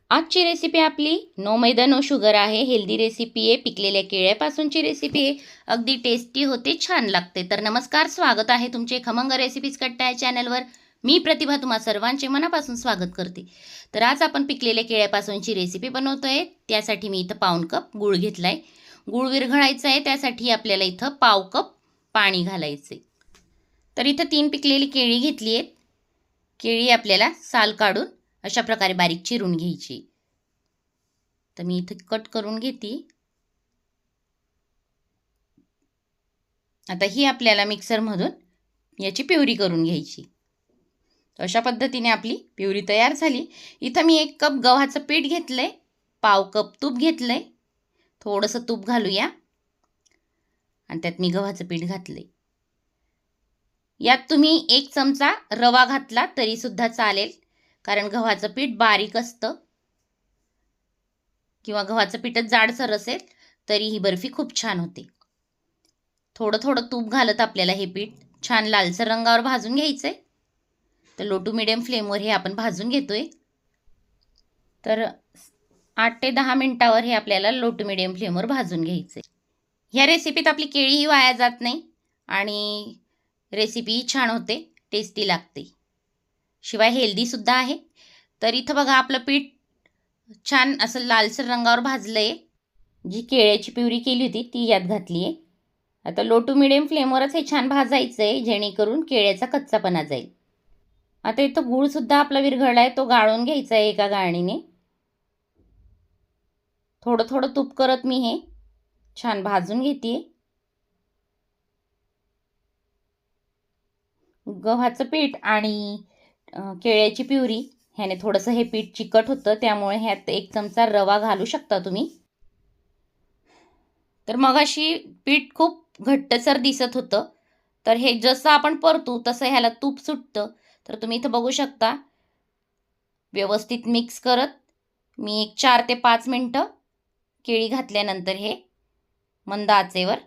आजची रेसिपी आपली नो मैदा no sugar आहे. हेल्दी रेसिपी आहे. पिकलेल्या केळ्यापासूनची रेसिपी आहे. अगदी टेस्टी होते, छान लागते. तर नमस्कार, स्वागत आहे तुमचे खमंग रेसिपीज कट्टा या चॅनलवर. मी प्रतिभा तुम्हा सर्वांचे मनापासून स्वागत करते. तर आज आपण पिकलेल्या केळ्यापासूनची रेसिपी बनवतोय. त्यासाठी मी इथं पाऊण कप गूळ घेतलाय. गूळ विरघळायचा आहे, त्यासाठी आपल्याला इथं पाव कप पाणी घालायचे. तर इथं 3 पिकलेली केळी घेतली आहेत. केळी आपल्याला साल काढून अशा प्रकारे बारीक चिरून घ्यायची. तर मी इथे कट करून घेते. आता ही आपल्याला मिक्सरमधून याची प्युरी करून घ्यायची. अशा पद्धतीने आपली प्युरी तयार झाली. इथं मी 1 कप गव्हाचं पीठ घेतलंय, पाव कप तूप घेतलंय. थोडंसं तूप घालूया आणि त्यात मी गव्हाचं पीठ घातलंय. यात तुम्ही 1 चमचा रवा घातला तरी सुद्धा चालेल, कारण गव्हाचं पीठ बारीक असतं किंवा गव्हाचं पीठच जाडसर असेल तरी ही बर्फी खूप छान होते. थोडं थोडं तूप घालत आपल्याला हे पीठ छान लालसर रंगावर भाजून घ्यायचंय. तर लो टू मिडियम फ्लेमवर हे आपण भाजून घेतोय. तर 8 ते 10 मिनिटावर हे आपल्याला लो टू मिडियम फ्लेमवर भाजून घ्यायचंय. ह्या रेसिपीत आपली केळीही वाया जात नाही आणि रेसिपीही छान होते, टेस्टी लागते, शिवाय हेल्दीसुद्धा आहे. तर इथं बघा आपलं पीठ छान असं लालसर रंगावर भाजलंय. जी केळ्याची प्युरी केली होती ती यात घातली आहे. आता लो टू मिडियम फ्लेमवरच हे छान भाजायचं आहे, जेणेकरून केळ्याचा कच्चापणा जाईल. आता इथं गूळसुद्धा आपला विरघळला आहे, तो गाळून घ्यायचा आहे एका गाळणीने. थोडं थोडं तूप करत मी हे छान भाजून घेते. गव्हाचं पीठ आणि केळ्याची प्युरी ह्याने थोडंसं हे पीठ चिकट होतं, त्यामुळे ह्यात 1 चमचा रवा घालू शकता तुम्ही. तर मगाशी पीठ खूप घट्टसर दिसत होतं, तर हे जसं आपण परतू तसं ह्याला तूप सुटतं. तर तुम्ही इथं बघू शकता. व्यवस्थित मिक्स करत मी 4 ते 5 मिनटं केळी घातल्यानंतर हे मंद आचेवर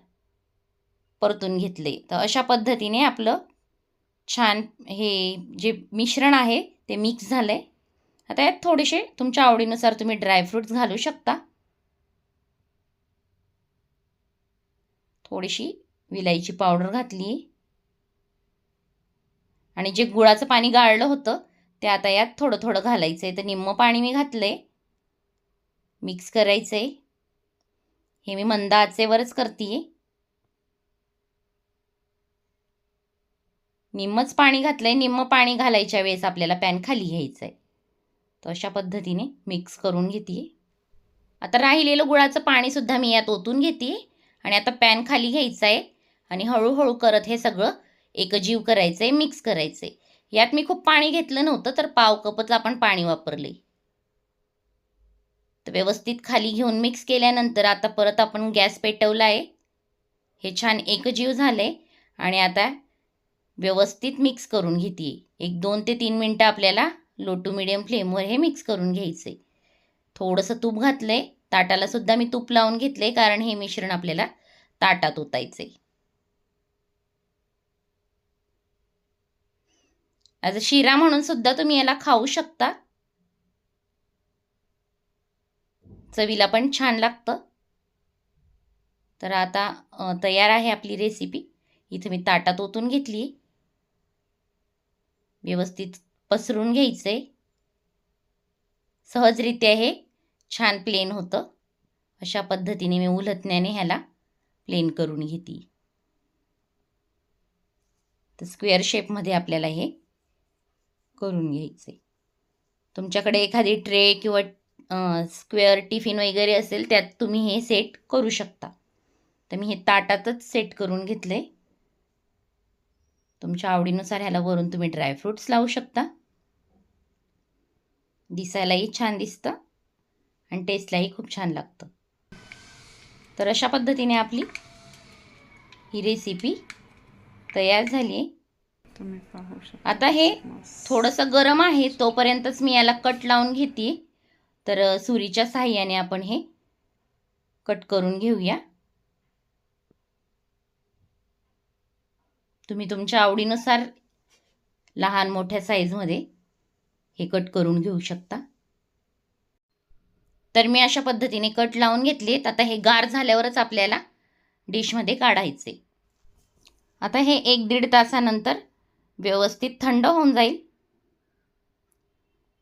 परतून घेतले. तर अशा पद्धतीने आपलं छान हे जे मिश्रण आहे ते मिक्स झालं आहे. आता यात थोडेसे तुमच्या आवडीनुसार तुम्ही ड्रायफ्रूट्स घालू शकता. थोडीशी विलायची पावडर घातली आणि जे गुळाचं पाणी गाळलं होतं ते आता यात थोडं थोडं घालायचं आहे. तर निम्मं पाणी मी घातलं आहे. मिक्स करायचं आहे. हे मी मंद आचेवरच करते आहे. निम्मंच पाणी घातलं आहे. निम्मं पाणी घालायच्या वेळेस आपल्याला पॅन खाली घ्यायचं आहे. तर अशा पद्धतीने मिक्स करून घेते. आता राहिलेलं गुळाचं पाणीसुद्धा मी यात ओतून घेते आणि आता पॅन खाली घ्यायचं आहे आणि हळूहळू करत हे सगळं एकजीव करायचं आहे, मिक्स करायचं आहे. यात मी खूप पाणी घेतलं नव्हतं, तर पाव कपच आपण पाणी वापरले. तर व्यवस्थित खाली घेऊन मिक्स केल्यानंतर आता परत आपण गॅस पेटवला आहे. हे छान एकजीव झालं आहे आणि आता व्यवस्थित मिक्स करून घेते. 1-2 ते 3 मिनटं आपल्याला लो टू मिडियम फ्लेमवर हे मिक्स करून घ्यायचं आहे. थोडंसं तूप घातलं आहे. ताटाला सुद्धा मी तूप लावून घेतले, कारण हे मिश्रण आपल्याला ताटात ओतायचे. ॲज अ शिरा म्हणून सुद्धा तुम्ही याला खाऊ शकता. चवीला पण छान लागतं. तर आता तयार आहे आपली रेसिपी. इथे मी ताटात ओतून घेतली. व्यवस्थित पसरून घ्यायचे. सहजरित्या हे छान प्लेन होतं. अशा पद्धतीने मी उलथण्याने ह्याला प्लेन करून घेते. तर स्क्वेअर शेपमध्ये आपल्याला हे करून घ्यायचे. तुमच्याकडे एखादी ट्रे किंवा स्क्वेअर टिफिन वगैरे असेल, त्यात तुम्ही हे सेट करू शकता. तर मी हे ताटातच सेट करून घेतले. तुमच्या आवडीनुसार ह्याला वरून तुम्ही ड्रायफ्रूट्स लावू शकता. दिसायलाही छान दिसतं आणि टेस्टलाही खूप छान लागतं. तर अशा पद्धतीने आपली ही रेसिपी तयार झाली आहे. तुम्ही पाहू शकता. आता हे थोडंसं गरम आहे, तोपर्यंतच मी याला कट लावून घेते. तर सुरीच्या साहाय्याने आपण हे कट करून घेऊया. तुम्ही तुमच्या आवडीनुसार लहान मोठ्या साईजमध्ये हे कट करून घेऊ शकता. तर मी अशा पद्धतीने कट लावून घेतलेत. आता हे गार झाल्यावरच आपल्याला डिशमध्ये काढायचे. आता हे 1-1.5 तासानंतर व्यवस्थित थंड होऊन जाईल.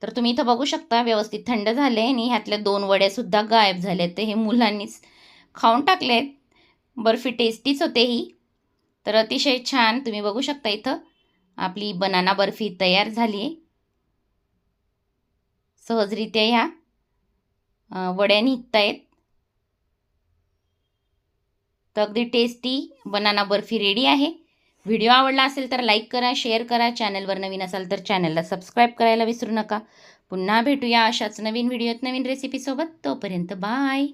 तर तुम्ही इथं बघू शकता व्यवस्थित थंड झाले आणि ह्यातल्या 2 वड्यासुद्धा गायब झाल्या. तर हे मुलांनीच खाऊन टाकलेत. बर्फी टेस्टीच होते ही. तर अतिशय छान तुम्ही बघू शकता इथं आपली बनाना बर्फी तयार झाली आहे. सहजरित्या ह्या वड्या निघतायत. तर अगदी टेस्टी बनाना बर्फी रेडी आहे. व्हिडिओ आवडला असेल तर लाईक करा, शेअर करा. चॅनलवर नवीन असाल तर चॅनलला सबस्क्राईब करायला विसरू नका. पुन्हा भेटूया अशाच नवीन व्हिडिओत नवीन रेसिपीसोबत. तोपर्यंत बाय.